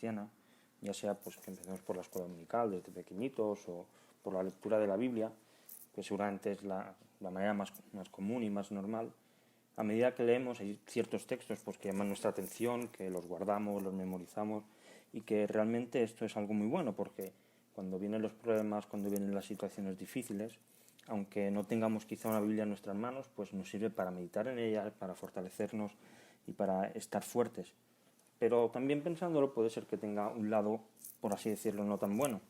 cristiana, ya sea pues que empecemos por la escuela dominical desde pequeñitos o por la lectura de la Biblia, que seguramente es la manera más común y más normal. A medida que leemos hay ciertos textos pues, que llaman nuestra atención, que los guardamos, los memorizamos y que realmente esto es algo muy bueno porque cuando vienen los problemas, cuando vienen las situaciones difíciles, aunque no tengamos quizá una Biblia en nuestras manos, pues nos sirve para meditar en ella, para fortalecernos y para estar fuertes. Pero también pensándolo puede ser que tenga un lado, por así decirlo, no tan bueno,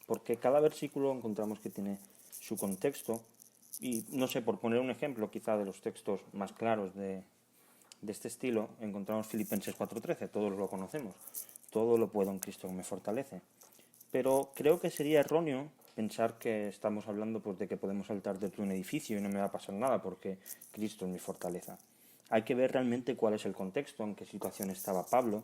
porque cada versículo encontramos que tiene su contexto y, no sé, por poner un ejemplo quizá de los textos más claros de este estilo, encontramos Filipenses 4:13, todos lo conocemos, todo lo puedo en Cristo que me fortalece. Pero creo que sería erróneo pensar que estamos hablando pues, de que podemos saltar dentro de un edificio y no me va a pasar nada porque Cristo es mi fortaleza. Hay que ver realmente cuál es el contexto, en qué situación estaba Pablo,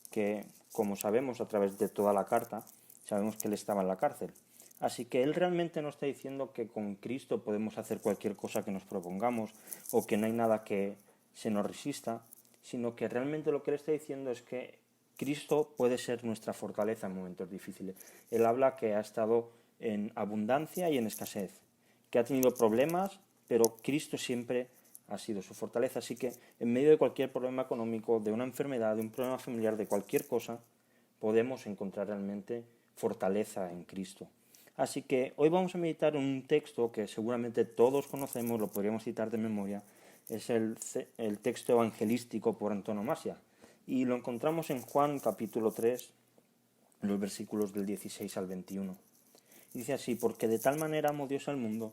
que como sabemos a través de toda la carta, sabemos que él estaba en la cárcel. Así que él realmente no está diciendo que con Cristo podemos hacer cualquier cosa que nos propongamos o que no hay nada que se nos resista, sino que realmente lo que él está diciendo es que Cristo puede ser nuestra fortaleza en momentos difíciles. Él habla que ha estado en abundancia y en escasez, que ha tenido problemas, pero Cristo siempre ha sido su fortaleza. Así que en medio de cualquier problema económico, de una enfermedad, de un problema familiar, de cualquier cosa, podemos encontrar realmente fortaleza en Cristo. Así que hoy vamos a meditar en un texto que seguramente todos conocemos, lo podríamos citar de memoria, es el texto evangelístico por antonomasia. Y lo encontramos en Juan capítulo 3, los versículos del 16 al 21. Dice así: porque de tal manera amó Dios al mundo,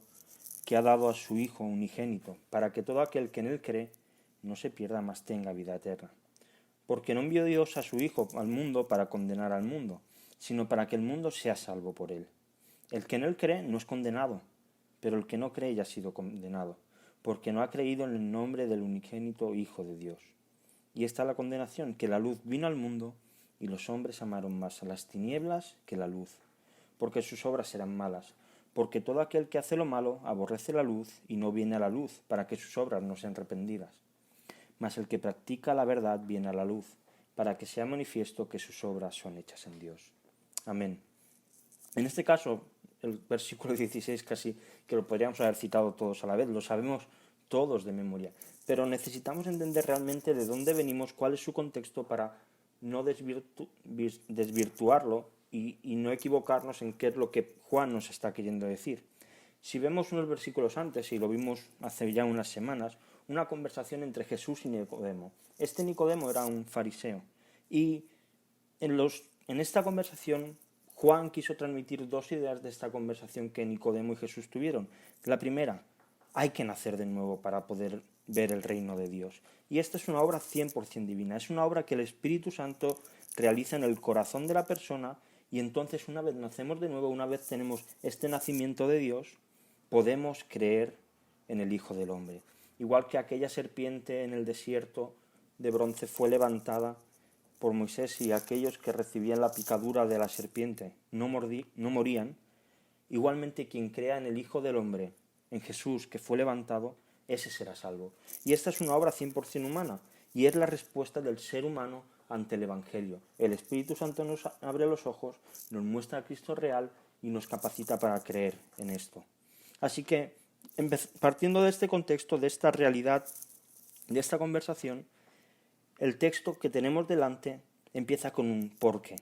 que ha dado a su Hijo unigénito, para que todo aquel que en él cree no se pierda, mas tenga vida eterna. Porque no envió Dios a su Hijo al mundo para condenar al mundo, sino para que el mundo sea salvo por él. El que en él cree no es condenado, pero el que no cree ya ha sido condenado, porque no ha creído en el nombre del unigénito Hijo de Dios. Y esta es la condenación, que la luz vino al mundo, y los hombres amaron más a las tinieblas que la luz, porque sus obras eran malas. Porque todo aquel que hace lo malo aborrece la luz y no viene a la luz, para que sus obras no sean reprendidas. Mas el que practica la verdad viene a la luz, para que sea manifiesto que sus obras son hechas en Dios. Amén. En este caso, el versículo 16 casi que lo podríamos haber citado todos a la vez, lo sabemos todos de memoria, pero necesitamos entender realmente de dónde venimos, cuál es su contexto para no desvirtuarlo y no equivocarnos en qué es lo que Juan nos está queriendo decir. Si vemos unos versículos antes, y lo vimos hace ya unas semanas, una conversación entre Jesús y Nicodemo. Este Nicodemo era un fariseo y en esta conversación Juan quiso transmitir dos ideas de esta conversación que Nicodemo y Jesús tuvieron. La primera, hay que nacer de nuevo para poder ver el reino de Dios. Y esta es una obra 100% divina, es una obra que el Espíritu Santo realiza en el corazón de la persona y entonces una vez nacemos de nuevo, una vez tenemos este nacimiento de Dios, podemos creer en el Hijo del Hombre. Igual que aquella serpiente en el desierto de bronce fue levantada por Moisés y aquellos que recibían la picadura de la serpiente no morían, igualmente quien crea en el Hijo del Hombre, en Jesús que fue levantado, ese será salvo. Y esta es una obra 100% humana y es la respuesta del ser humano ante el Evangelio. El Espíritu Santo nos abre los ojos, nos muestra a Cristo real y nos capacita para creer en esto. Así que, partiendo de este contexto, de esta realidad, de esta conversación, el texto que tenemos delante empieza con un ¿por qué?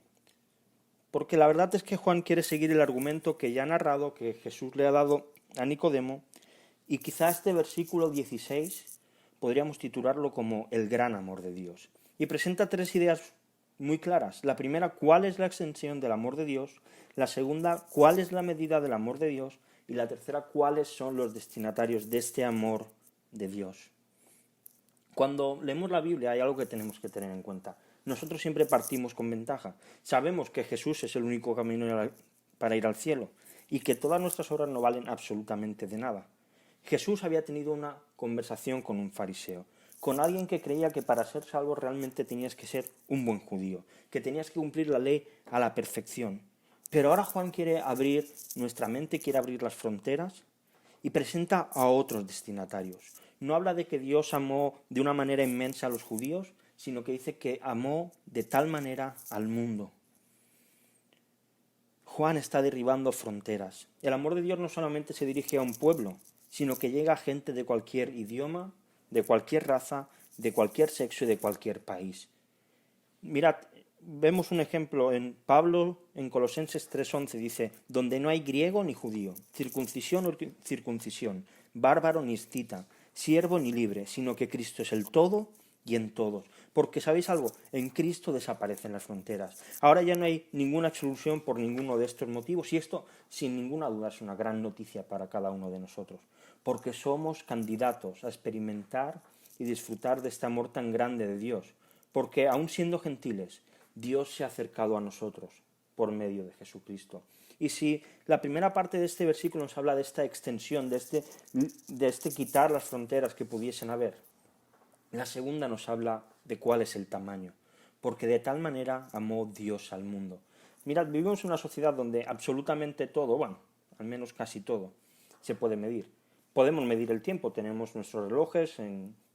Porque la verdad es que Juan quiere seguir el argumento que ya ha narrado, que Jesús le ha dado a Nicodemo, y quizá este versículo 16 podríamos titularlo como el gran amor de Dios. Y presenta tres ideas muy claras. La primera, ¿cuál es la extensión del amor de Dios? La segunda, ¿cuál es la medida del amor de Dios? Y la tercera, ¿cuáles son los destinatarios de este amor de Dios? Cuando leemos la Biblia hay algo que tenemos que tener en cuenta. Nosotros siempre partimos con ventaja. Sabemos que Jesús es el único camino para ir al cielo y que todas nuestras obras no valen absolutamente de nada. Jesús había tenido una conversación con un fariseo, con alguien que creía que para ser salvo realmente tenías que ser un buen judío, que tenías que cumplir la ley a la perfección. Pero ahora Juan quiere abrir nuestra mente, quiere abrir las fronteras y presenta a otros destinatarios. No habla de que Dios amó de una manera inmensa a los judíos, sino que dice que amó de tal manera al mundo, Juan está derribando fronteras. El amor de Dios no solamente se dirige a un pueblo, sino que llega a gente de cualquier idioma, de cualquier raza, de cualquier sexo y de cualquier país. Mirad, vemos un ejemplo en Pablo, en Colosenses 3:11, dice, donde no hay griego ni judío, circuncisión o circuncisión, bárbaro ni escita, siervo ni libre, sino que Cristo es el todo y en todos. Porque, ¿sabéis algo? En Cristo desaparecen las fronteras. Ahora ya no hay ninguna exclusión por ninguno de estos motivos, y esto, sin ninguna duda, es una gran noticia para cada uno de nosotros, porque somos candidatos a experimentar y disfrutar de este amor tan grande de Dios, porque aun siendo gentiles, Dios se ha acercado a nosotros por medio de Jesucristo. Y si la primera parte de este versículo nos habla de esta extensión, de este quitar las fronteras que pudiesen haber, la segunda nos habla de cuál es el tamaño, porque de tal manera amó Dios al mundo. Mirad, vivimos en una sociedad donde absolutamente todo, bueno, al menos casi todo, se puede medir. Podemos medir el tiempo, tenemos nuestros relojes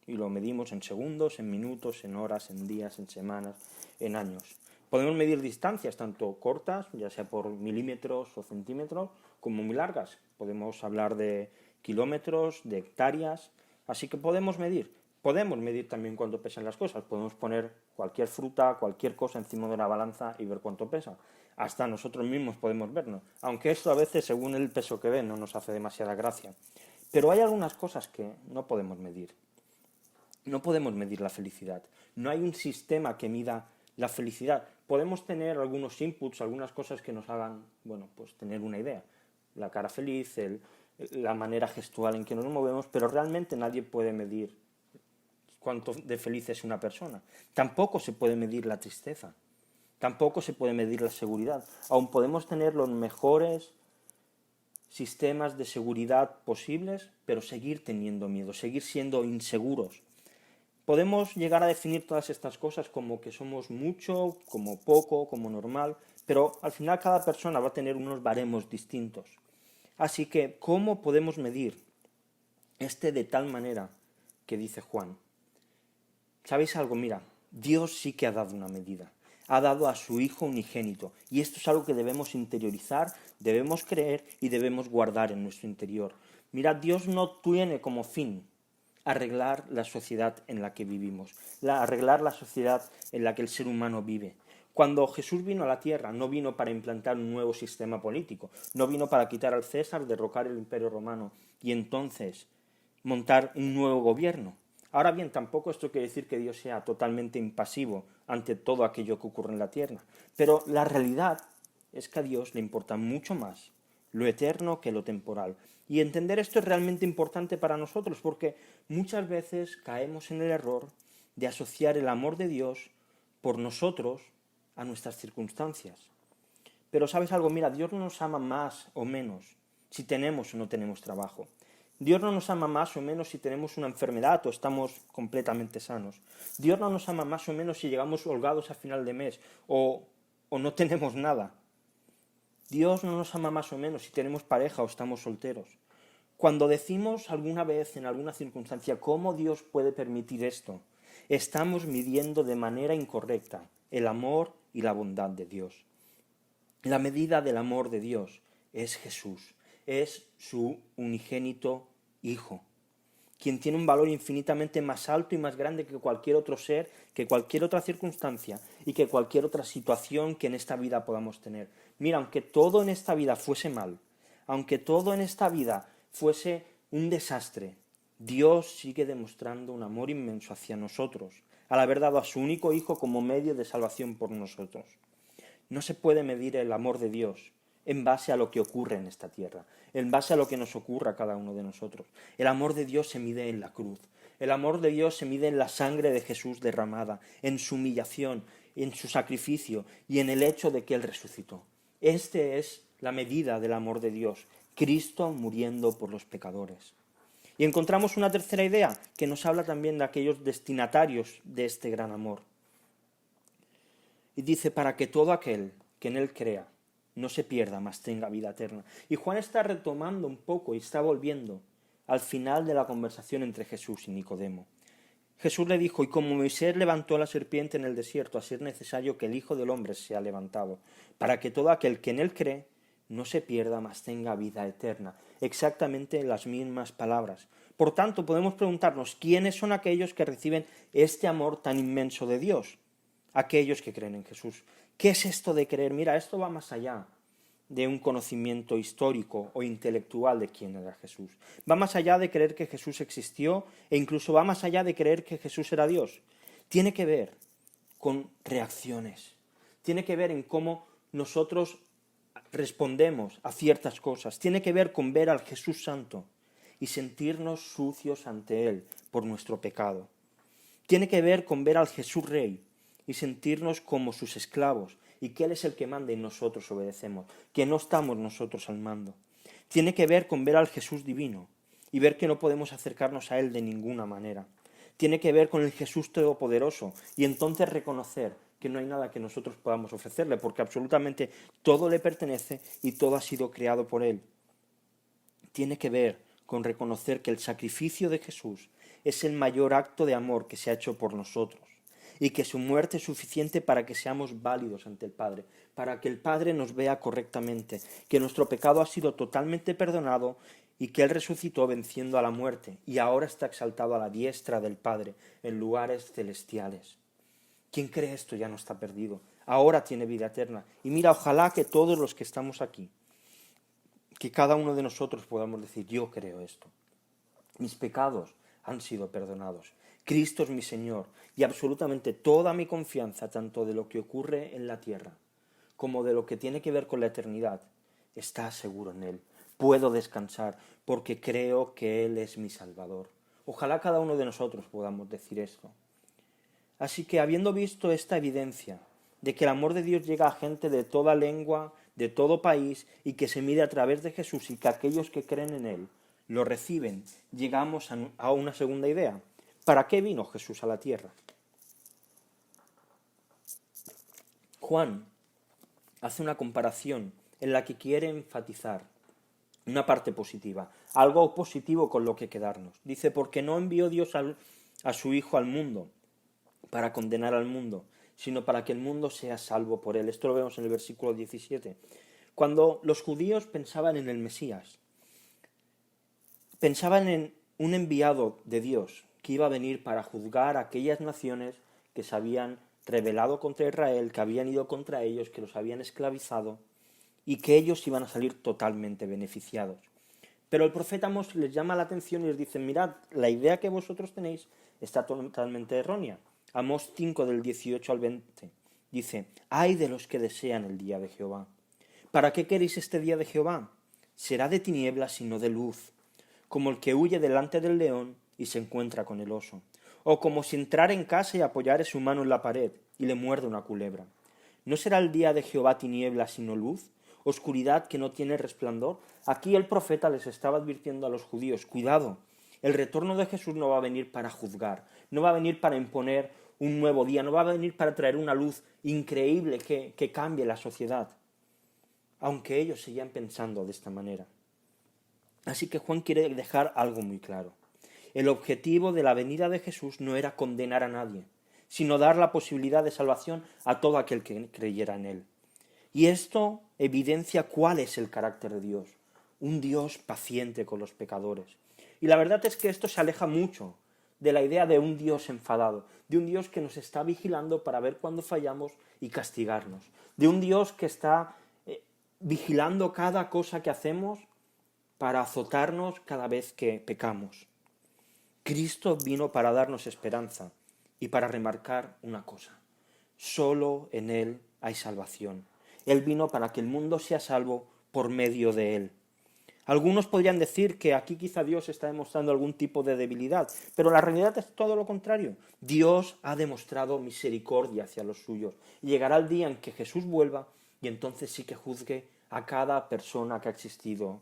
y lo medimos en segundos, en minutos, en horas, en días, en semanas, en años. Podemos medir distancias, tanto cortas, ya sea por milímetros o centímetros, como muy largas. Podemos hablar de kilómetros, de hectáreas, así que podemos medir. Podemos medir también cuánto pesan las cosas. Podemos poner cualquier fruta, cualquier cosa encima de una balanza y ver cuánto pesa. Hasta nosotros mismos podemos vernos. Aunque esto a veces, según el peso que ven, no nos hace demasiada gracia. Pero hay algunas cosas que no podemos medir. No podemos medir la felicidad. No hay un sistema que mida la felicidad. Podemos tener algunos inputs, algunas cosas que nos hagan, bueno, pues tener una idea. La cara feliz, la manera gestual en que nos movemos, pero realmente nadie puede medir cuánto de feliz es una persona. Tampoco se puede medir la tristeza. Tampoco se puede medir la seguridad. Aún podemos tener los mejores sistemas de seguridad posibles, pero seguir teniendo miedo, seguir siendo inseguros. Podemos llegar a definir todas estas cosas como que somos mucho, como poco, como normal, pero al final cada persona va a tener unos baremos distintos. Así que, ¿cómo podemos medir de tal manera que dice Juan? ¿Sabéis algo? Mira, Dios sí que ha dado una medida. Ha dado a su Hijo unigénito. Y esto es algo que debemos interiorizar, debemos creer y debemos guardar en nuestro interior. Mira, Dios no tiene como fin arreglar la sociedad en la que vivimos, arreglar la sociedad en la que el ser humano vive. Cuando Jesús vino a la tierra, no vino para implantar un nuevo sistema político, no vino para quitar al César, derrocar el Imperio Romano y entonces montar un nuevo gobierno. Ahora bien, tampoco esto quiere decir que Dios sea totalmente impasivo ante todo aquello que ocurre en la tierra, pero la realidad es que a Dios le importa mucho más lo eterno que lo temporal. Y entender esto es realmente importante para nosotros porque muchas veces caemos en el error de asociar el amor de Dios por nosotros a nuestras circunstancias. Pero ¿sabes algo? Mira, Dios no nos ama más o menos si tenemos o no tenemos trabajo. Dios no nos ama más o menos si tenemos una enfermedad o estamos completamente sanos. Dios no nos ama más o menos si llegamos holgados a final de mes o no tenemos nada. Dios no nos ama más o menos si tenemos pareja o estamos solteros. Cuando decimos alguna vez, en alguna circunstancia, ¿cómo Dios puede permitir esto?, estamos midiendo de manera incorrecta el amor y la bondad de Dios. La medida del amor de Dios es Jesús, es su unigénito Hijo, quien tiene un valor infinitamente más alto y más grande que cualquier otro ser, que cualquier otra circunstancia y que cualquier otra situación que en esta vida podamos tener. Mira, aunque todo en esta vida fuese mal, aunque todo en esta vida fuese un desastre, Dios sigue demostrando un amor inmenso hacia nosotros, al haber dado a su único Hijo como medio de salvación por nosotros. No se puede medir el amor de Dios en base a lo que ocurre en esta tierra, en base a lo que nos ocurra a cada uno de nosotros. El amor de Dios se mide en la cruz. El amor de Dios se mide en la sangre de Jesús derramada, en su humillación, en su sacrificio y en el hecho de que Él resucitó. Esta es la medida del amor de Dios, Cristo muriendo por los pecadores. Y encontramos una tercera idea que nos habla también de aquellos destinatarios de este gran amor. Y dice, para que todo aquel que en Él crea no se pierda, mas tenga vida eterna. Y Juan está retomando un poco y está volviendo al final de la conversación entre Jesús y Nicodemo. Jesús le dijo, y como Moisés levantó la serpiente en el desierto, así es necesario que el Hijo del Hombre sea levantado, para que todo aquel que en Él cree no se pierda, mas tenga vida eterna. Exactamente las mismas palabras. Por tanto, podemos preguntarnos, ¿quiénes son aquellos que reciben este amor tan inmenso de Dios? Aquellos que creen en Jesús. ¿Qué es esto de creer? Mira, esto va más allá de un conocimiento histórico o intelectual de quién era Jesús. Va más allá de creer que Jesús existió e incluso va más allá de creer que Jesús era Dios. Tiene que ver con reacciones. Tiene que ver en cómo nosotros respondemos a ciertas cosas. Tiene que ver con ver al Jesús Santo y sentirnos sucios ante Él por nuestro pecado. Tiene que ver con ver al Jesús Rey y sentirnos como sus esclavos y que Él es el que manda y nosotros obedecemos, que no estamos nosotros al mando. Tiene que ver con ver al Jesús divino y ver que no podemos acercarnos a Él de ninguna manera. Tiene que ver con el Jesús todopoderoso y entonces reconocer que no hay nada que nosotros podamos ofrecerle, porque absolutamente todo le pertenece y todo ha sido creado por Él. Tiene que ver con reconocer que el sacrificio de Jesús es el mayor acto de amor que se ha hecho por nosotros y que su muerte es suficiente para que seamos válidos ante el Padre, para que el Padre nos vea correctamente, que nuestro pecado ha sido totalmente perdonado y que Él resucitó venciendo a la muerte y ahora está exaltado a la diestra del Padre en lugares celestiales. Quien cree esto ya no está perdido, ahora tiene vida eterna. Y mira, ojalá que todos los que estamos aquí, que cada uno de nosotros podamos decir, yo creo esto. Mis pecados han sido perdonados. Cristo es mi Señor y absolutamente toda mi confianza, tanto de lo que ocurre en la tierra como de lo que tiene que ver con la eternidad, está seguro en Él. Puedo descansar porque creo que Él es mi Salvador. Ojalá cada uno de nosotros podamos decir esto. Así que habiendo visto esta evidencia de que el amor de Dios llega a gente de toda lengua, de todo país y que se mide a través de Jesús y que aquellos que creen en Él lo reciben, llegamos a una segunda idea. ¿Para qué vino Jesús a la tierra? Juan hace una comparación en la que quiere enfatizar una parte positiva, algo positivo con lo que quedarnos. Dice, porque no envió Dios a su Hijo al mundo para condenar al mundo, sino para que el mundo sea salvo por él. Esto lo vemos en el versículo 17. Cuando los judíos pensaban en el Mesías, pensaban en un enviado de Dios que iba a venir para juzgar a aquellas naciones que se habían rebelado contra Israel, que habían ido contra ellos, que los habían esclavizado y que ellos iban a salir totalmente beneficiados. Pero el profeta Amós les llama la atención y les dice, mirad, la idea que vosotros tenéis está totalmente errónea. Amós 5 del 18 al 20 dice, ay de los que desean el día de Jehová. ¿Para qué queréis este día de Jehová? Será de tinieblas y no de luz, como el que huye delante del león y se encuentra con el oso, o como si entrara en casa y apoyare su mano en la pared y le muerde una culebra. ¿No será el día de Jehová tinieblas sino luz? ¿Oscuridad que no tiene resplandor? Aquí el profeta les estaba advirtiendo a los judíos, cuidado, el retorno de Jesús no va a venir para juzgar, no va a venir para imponer un nuevo día, no va a venir para traer una luz increíble que cambie la sociedad, aunque ellos seguían pensando de esta manera. Así que Juan quiere dejar algo muy claro. El objetivo de la venida de Jesús no era condenar a nadie, sino dar la posibilidad de salvación a todo aquel que creyera en él. Y esto evidencia cuál es el carácter de Dios, un Dios paciente con los pecadores. Y la verdad es que esto se aleja mucho de la idea de un Dios enfadado, de un Dios que nos está vigilando para ver cuándo fallamos y castigarnos, de un Dios que está vigilando cada cosa que hacemos para azotarnos cada vez que pecamos. Cristo vino para darnos esperanza y para remarcar una cosa: solo en Él hay salvación. Él vino para que el mundo sea salvo por medio de Él. Algunos podrían decir que aquí quizá Dios está demostrando algún tipo de debilidad, pero la realidad es todo lo contrario. Dios ha demostrado misericordia hacia los suyos. Llegará el día en que Jesús vuelva y entonces sí que juzgue a cada persona que ha existido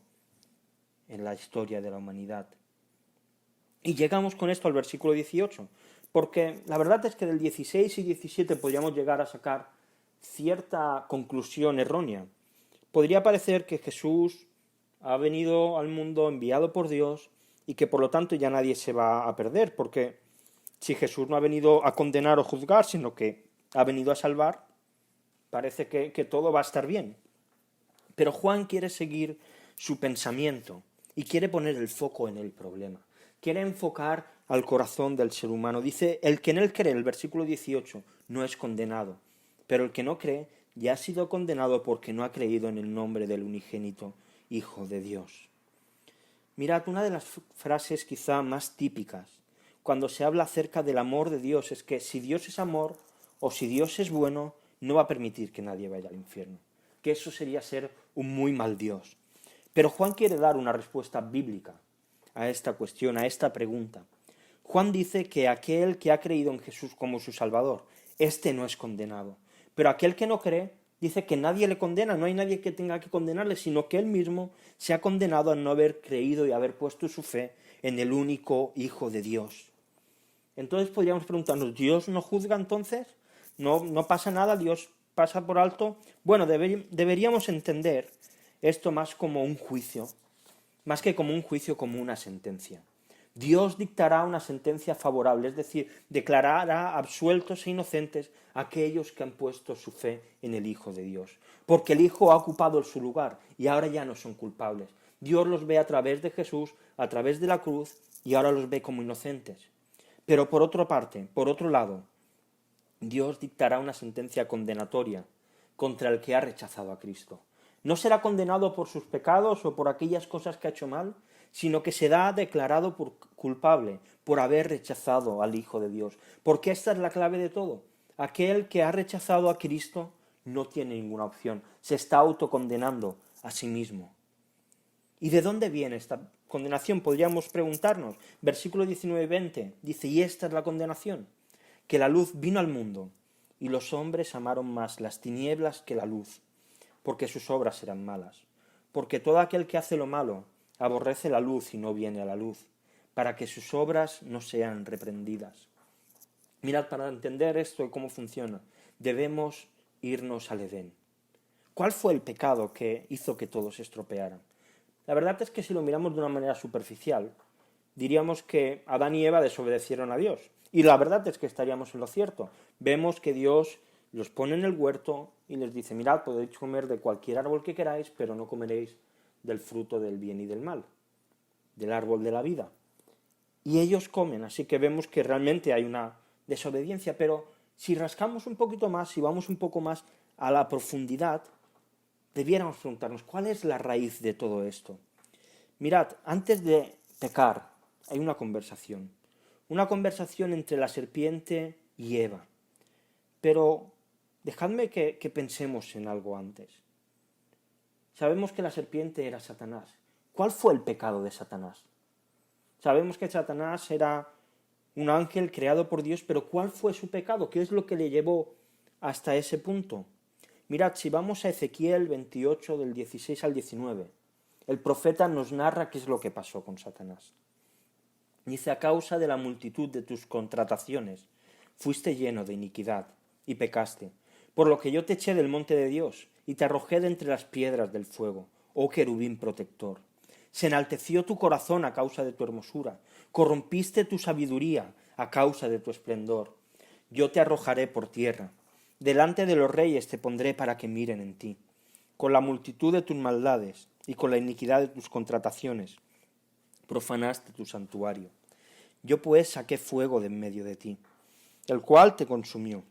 en la historia de la humanidad. Y llegamos con esto al versículo 18, porque la verdad es que del 16 y 17 podríamos llegar a sacar cierta conclusión errónea. Podría parecer que Jesús ha venido al mundo enviado por Dios y que por lo tanto ya nadie se va a perder, porque si Jesús no ha venido a condenar o juzgar, sino que ha venido a salvar, parece que todo va a estar bien. Pero Juan quiere seguir su pensamiento y quiere poner el foco en el problema. Quiere enfocar al corazón del ser humano. Dice, el que en él cree, el versículo 18, no es condenado, pero el que no cree ya ha sido condenado porque no ha creído en el nombre del unigénito Hijo de Dios. Mirad, una de las frases quizá más típicas cuando se habla acerca del amor de Dios es que si Dios es amor o si Dios es bueno, no va a permitir que nadie vaya al infierno. Que eso sería ser un muy mal Dios. Pero Juan quiere dar una respuesta bíblica a esta cuestión, a esta pregunta. Juan dice que aquel que ha creído en Jesús como su Salvador, este no es condenado. Pero aquel que no cree, dice que nadie le condena, no hay nadie que tenga que condenarle, sino que él mismo se ha condenado al no haber creído y haber puesto su fe en el único Hijo de Dios. Entonces podríamos preguntarnos, ¿Dios no juzga entonces? ¿No pasa nada? ¿Dios pasa por alto? Bueno, deberíamos entender esto más como un juicio, más que como un juicio, como una sentencia. Dios dictará una sentencia favorable, es decir, declarará absueltos e inocentes a aquellos que han puesto su fe en el Hijo de Dios, porque el Hijo ha ocupado su lugar y ahora ya no son culpables. Dios los ve a través de Jesús, a través de la cruz, y ahora los ve como inocentes. Pero por otra parte, por otro lado, Dios dictará una sentencia condenatoria contra el que ha rechazado a Cristo. No será condenado por sus pecados o por aquellas cosas que ha hecho mal, sino que será declarado culpable por haber rechazado al Hijo de Dios. Porque esta es la clave de todo. Aquel que ha rechazado a Cristo no tiene ninguna opción, se está autocondenando a sí mismo. ¿Y de dónde viene esta condenación? Podríamos preguntarnos. Versículo 19 y 20 dice, y esta es la condenación, que la luz vino al mundo, y los hombres amaron más las tinieblas que la luz, porque sus obras eran malas. Porque todo aquel que hace lo malo aborrece la luz y no viene a la luz, para que sus obras no sean reprendidas. Mirad, para entender esto y cómo funciona, debemos irnos al Edén. ¿Cuál fue el pecado que hizo que todos se estropearan? La verdad es que si lo miramos de una manera superficial, diríamos que Adán y Eva desobedecieron a Dios. Y la verdad es que estaríamos en lo cierto. Vemos que Dios los pone en el huerto y les dice, mirad, podéis comer de cualquier árbol que queráis, pero no comeréis del fruto del bien y del mal, del árbol de la vida. Y ellos comen, así que vemos que realmente hay una desobediencia, pero si rascamos un poquito más, si vamos un poco más a la profundidad, debiéramos preguntarnos, ¿cuál es la raíz de todo esto? Mirad, antes de pecar hay una conversación entre la serpiente y Eva. Pero dejadme que pensemos en algo antes. Sabemos que la serpiente era Satanás. ¿Cuál fue el pecado de Satanás? Sabemos que Satanás era un ángel creado por Dios, pero ¿cuál fue su pecado? ¿Qué es lo que le llevó hasta ese punto? Mirad, si vamos a Ezequiel 28, del 16 al 19, el profeta nos narra qué es lo que pasó con Satanás. Dice, a causa de la multitud de tus contrataciones, fuiste lleno de iniquidad y pecaste, por lo que yo te eché del monte de Dios y te arrojé de entre las piedras del fuego, oh querubín protector. Se enalteció tu corazón a causa de tu hermosura, corrompiste tu sabiduría a causa de tu esplendor. Yo te arrojaré por tierra, delante de los reyes te pondré para que miren en ti. Con la multitud de tus maldades y con la iniquidad de tus contrataciones, profanaste tu santuario. Yo pues saqué fuego de en medio de ti, el cual te consumió,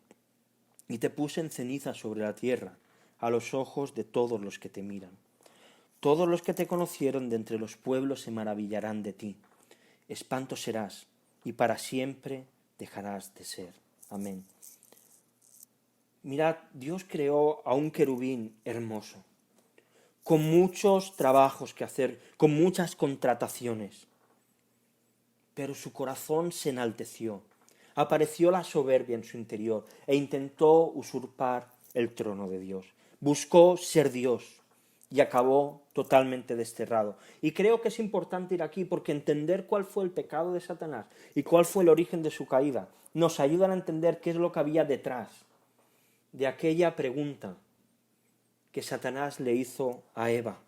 y te puse en ceniza sobre la tierra, a los ojos de todos los que te miran. Todos los que te conocieron de entre los pueblos se maravillarán de ti. Espanto serás, y para siempre dejarás de ser. Amén. Mirad, Dios creó a un querubín hermoso, con muchos trabajos que hacer, con muchas contrataciones. Pero su corazón se enalteció, apareció la soberbia en su interior e intentó usurpar el trono de Dios. Buscó ser Dios y acabó totalmente desterrado. Y creo que es importante ir aquí porque entender cuál fue el pecado de Satanás y cuál fue el origen de su caída nos ayudan a entender qué es lo que había detrás de aquella pregunta que Satanás le hizo a Eva.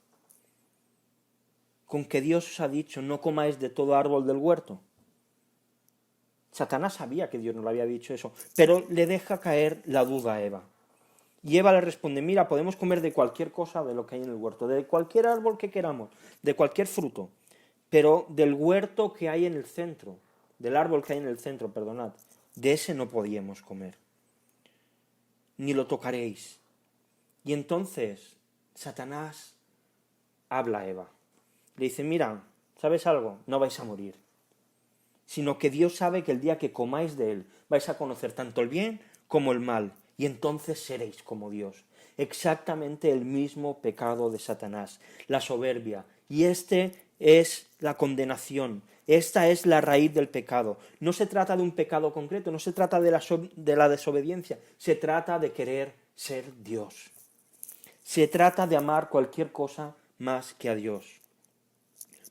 ¿Con que Dios os ha dicho no comáis de todo árbol del huerto? Satanás sabía que Dios no le había dicho eso, pero le deja caer la duda a Eva. Y Eva le responde, mira, podemos comer de cualquier cosa de lo que hay en el huerto, de cualquier árbol que queramos, de cualquier fruto, pero del huerto que hay en el centro, del árbol que hay en el centro, perdonad, de ese no podíamos comer, ni lo tocaréis. Y entonces Satanás habla a Eva. Le dice, mira, ¿sabes algo? No vais a morir, sino que Dios sabe que el día que comáis de él vais a conocer tanto el bien como el mal, y entonces seréis como Dios. Exactamente el mismo pecado de Satanás, la soberbia. Y este es la condenación, esta es la raíz del pecado. No se trata de un pecado concreto, no se trata de la desobediencia, se trata de querer ser Dios. Se trata de amar cualquier cosa más que a Dios.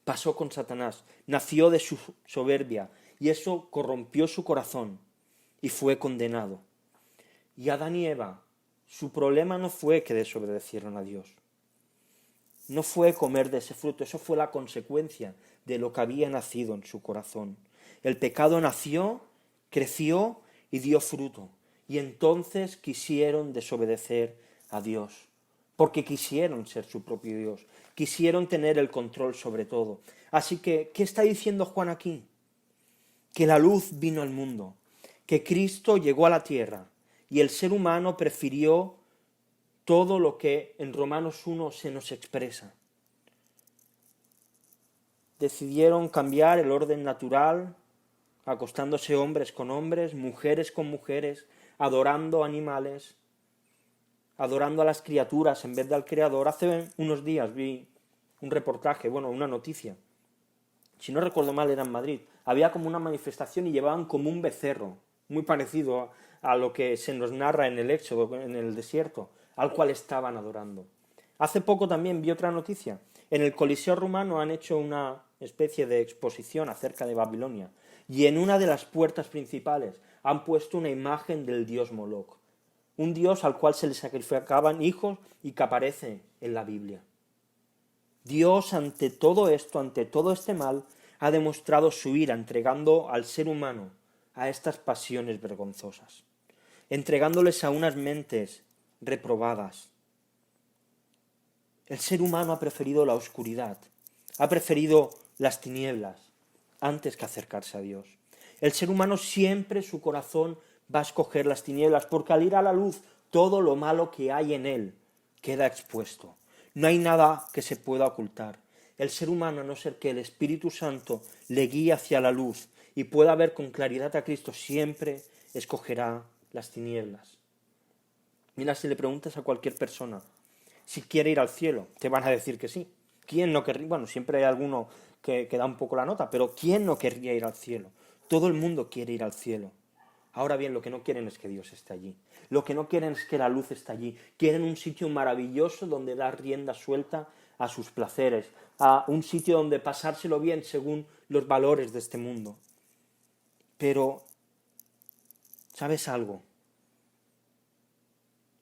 Pasó con Satanás, nació de su soberbia y eso corrompió su corazón y fue condenado. Y Adán y Eva, su problema no fue que desobedecieron a Dios, no fue comer de ese fruto, eso fue la consecuencia de lo que había nacido en su corazón. El pecado nació, creció y dio fruto, y entonces quisieron desobedecer a Dios, porque quisieron ser su propio Dios, quisieron tener el control sobre todo. Así que, ¿qué está diciendo Juan aquí? Que la luz vino al mundo, que Cristo llegó a la tierra, y el ser humano prefirió todo lo que en Romanos 1 se nos expresa. Decidieron cambiar el orden natural, acostándose hombres con hombres, mujeres con mujeres, adorando animales, adorando a las criaturas en vez de al Creador. Hace unos días vi un reportaje, una noticia, si no recuerdo mal era en Madrid, había como una manifestación y llevaban como un becerro, muy parecido a lo que se nos narra en el Éxodo, en el desierto, al cual estaban adorando. Hace poco también vi otra noticia. En el Coliseo Romano han hecho una especie de exposición acerca de Babilonia y en una de las puertas principales han puesto una imagen del dios Moloch, un dios al cual se le sacrificaban hijos y que aparece en la Biblia. Dios, ante todo esto, ante todo este mal, ha demostrado su ira entregando al ser humano a estas pasiones vergonzosas, entregándoles a unas mentes reprobadas. El ser humano ha preferido la oscuridad, ha preferido las tinieblas antes que acercarse a Dios. El ser humano siempre su corazón va a escoger las tinieblas, porque al ir a la luz todo lo malo que hay en él queda expuesto. No hay nada que se pueda ocultar. El ser humano, a no ser que el Espíritu Santo le guíe hacia la luz y pueda ver con claridad a Cristo, siempre escogerá las tinieblas. Mira, si le preguntas a cualquier persona si quiere ir al cielo, te van a decir que sí. ¿Quién no querría? Bueno, siempre hay alguno que da un poco la nota, pero ¿quién no querría ir al cielo? Todo el mundo quiere ir al cielo. Ahora bien, lo que no quieren es que Dios esté allí. Lo que no quieren es que la luz esté allí. Quieren un sitio maravilloso donde dar rienda suelta a sus placeres, a un sitio donde pasárselo bien según los valores de este mundo. Pero, ¿sabes algo?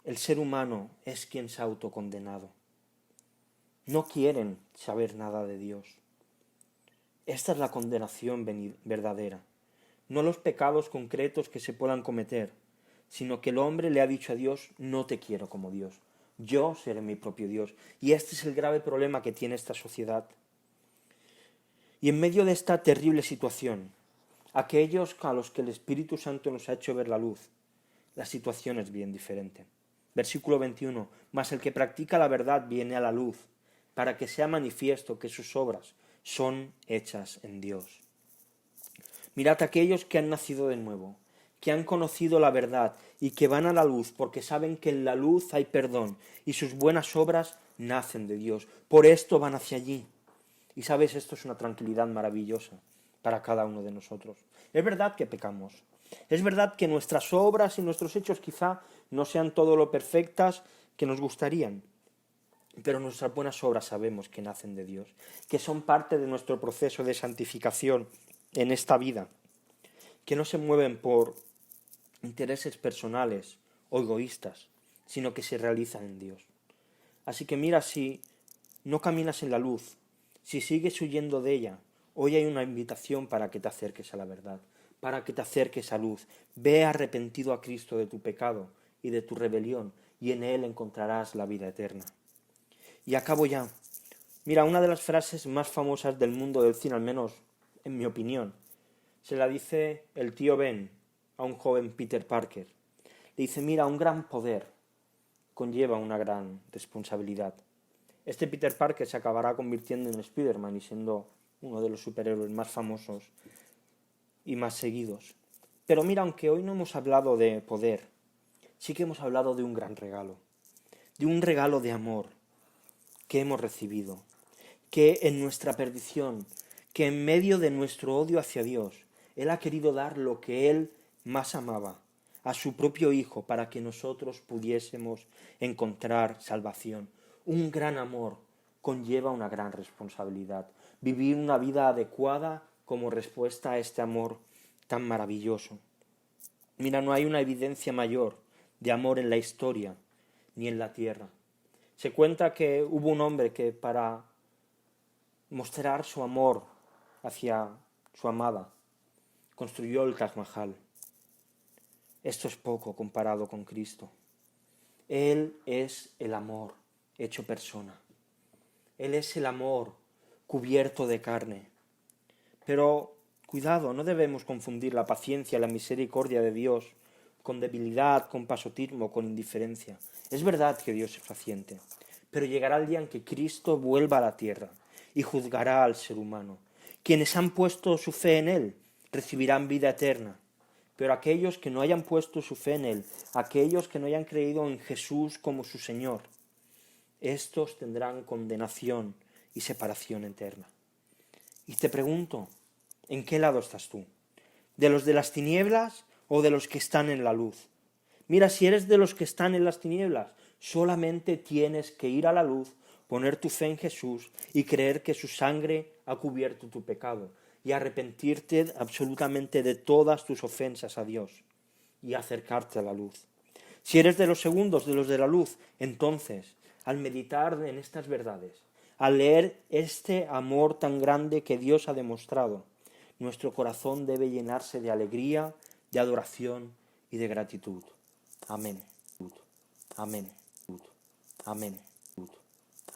El ser humano es quien se ha autocondenado. No quieren saber nada de Dios. Esta es la condenación verdadera. No los pecados concretos que se puedan cometer, sino que el hombre le ha dicho a Dios, no te quiero como Dios, yo seré mi propio Dios. Y este es el grave problema que tiene esta sociedad. Y en medio de esta terrible situación, aquellos a los que el Espíritu Santo nos ha hecho ver la luz, la situación es bien diferente. Versículo 21, mas el que practica la verdad viene a la luz, para que sea manifiesto que sus obras son hechas en Dios. Mirad a aquellos que han nacido de nuevo, que han conocido la verdad y que van a la luz porque saben que en la luz hay perdón y sus buenas obras nacen de Dios. Por esto van hacia allí. Y sabes, esto es una tranquilidad maravillosa para cada uno de nosotros. Es verdad que pecamos. Es verdad que nuestras obras y nuestros hechos quizá no sean todo lo perfectas que nos gustarían. Pero nuestras buenas obras sabemos que nacen de Dios, que son parte de nuestro proceso de santificación en esta vida, que no se mueven por intereses personales o egoístas, sino que se realizan en Dios. Así que mira, si no caminas en la luz, si sigues huyendo de ella, hoy hay una invitación para que te acerques a la verdad, para que te acerques a luz. Ve arrepentido a Cristo de tu pecado y de tu rebelión y en Él encontrarás la vida eterna. Y acabo ya. Mira, una de las frases más famosas del mundo del cine, al menos en mi opinión, se la dice el tío Ben a un joven Peter Parker. Le dice, mira, un gran poder conlleva una gran responsabilidad. Este Peter Parker se acabará convirtiendo en Spider-Man y siendo uno de los superhéroes más famosos y más seguidos. Pero mira, aunque hoy no hemos hablado de poder, sí que hemos hablado de un gran regalo, de un regalo de amor que hemos recibido, que en nuestra perdición, que en medio de nuestro odio hacia Dios, Él ha querido dar lo que Él más amaba, a su propio Hijo, para que nosotros pudiésemos encontrar salvación. Un gran amor conlleva una gran responsabilidad. Vivir una vida adecuada como respuesta a este amor tan maravilloso. Mira, no hay una evidencia mayor de amor en la historia ni en la tierra. Se cuenta que hubo un hombre que para mostrar su amor hacia su amada construyó el Taj Mahal. Esto es poco comparado con Cristo. Él es el amor hecho persona. Él es el amor cubierto de carne. Pero cuidado, no debemos confundir la paciencia y la misericordia de Dios con debilidad, con pasotismo, con indiferencia. Es verdad que Dios es paciente, pero llegará el día en que Cristo vuelva a la tierra y juzgará al ser humano. Quienes han puesto su fe en Él recibirán vida eterna, pero aquellos que no hayan puesto su fe en Él, aquellos que no hayan creído en Jesús como su Señor, estos tendrán condenación y separación eterna. Y te pregunto, ¿en qué lado estás tú? ¿De los de las tinieblas o de los que están en la luz? Mira, si eres de los que están en las tinieblas, solamente tienes que ir a la luz, poner tu fe en Jesús y creer que su sangre ha cubierto tu pecado y arrepentirte absolutamente de todas tus ofensas a Dios y acercarte a la luz. Si eres de los segundos, de los de la luz, entonces, al meditar en estas verdades, al leer este amor tan grande que Dios ha demostrado, nuestro corazón debe llenarse de alegría, de adoración y de gratitud. Amén. Amén. Amén.